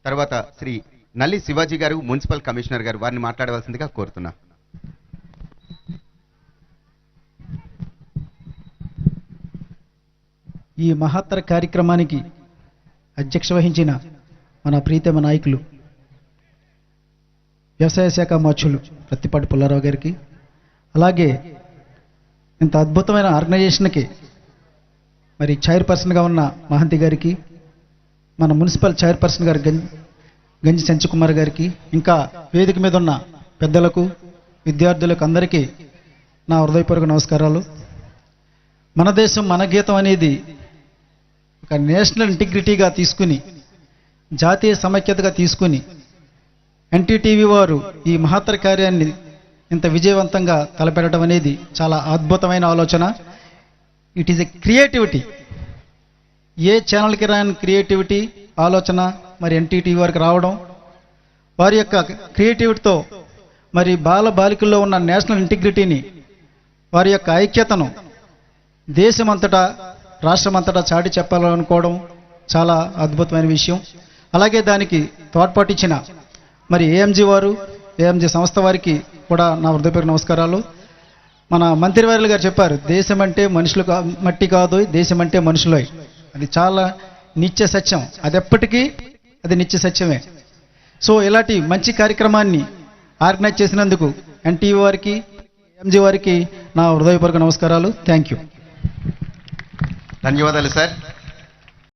తర్వాత శ్రీ నల్లి శివాజీ గారు, మున్సిపల్ కమిషనర్ గారు, వారిని మాట్లాడవలసిందిగా కోరుతున్నా. ఈ మహత్తర కార్యక్రమానికి అధ్యక్ష వహించిన మన ప్రీతమ నాయకులు వ్యవసాయ శాఖ మార్చులు ప్రత్తిపాటి పుల్లారావు గారికి, అలాగే ఇంత అద్భుతమైన ఆర్గనైజేషన్కి మరి చైర్పర్సన్గా ఉన్న మహంతి గారికి, మన మున్సిపల్ చైర్పర్సన్ గారు గంజి సంచికుమార్ గారికి, ఇంకా వేదిక మీద ఉన్న పెద్దలకు, విద్యార్థులకు అందరికీ నా హృదయపూర్వక నమస్కారాలు. మన దేశం మన గీతం అనేది ఒక నేషనల్ ఇంటిగ్రిటీగా తీసుకుని, జాతీయ సమైక్యతగా తీసుకుని ఎన్టీటీవీ వారు ఈ మహత్తర కార్యాన్ని ఇంత విజయవంతంగా తలపెట్టడం అనేది చాలా అద్భుతమైన ఆలోచన. It is a creativity. ఏ ఛానల్కి రాని క్రియేటివిటీ ఆలోచన మరి ఎన్టీటీవీ వారికి రావడం, వారి యొక్క క్రియేటివిటీతో మరి బాలికల్లో ఉన్న నేషనల్ ఇంటిగ్రిటీని, వారి యొక్క ఐక్యతను దేశమంతటా, రాష్ట్రమంతటా చాటి చెప్పాలనుకోవడం చాలా అద్భుతమైన విషయం. అలాగే దానికి తోడ్పాటిచ్చిన మరి ఏఎంజీ వారు, ఏఎంజీ సంస్థ వారికి కూడా నా హృదయపూర్వక నమస్కారాలు. మన మంత్రివర్యులు గారు చెప్పారు, దేశం అంటే మనుషులు మట్టి కాదు, దేశం అంటే మనుషులు. అది చాలా నిత్య సత్యం. అది ఎప్పటికీ అది నిత్య సత్యమే. సో ఇలాంటి మంచి కార్యక్రమాన్ని ఆర్గనైజ్ చేసినందుకు ఎన్టీవీ వారికి, ఎంజీ వారికి నా హృదయపూర్వక నమస్కారాలు. Thank you. ధన్యవాదాలు సార్.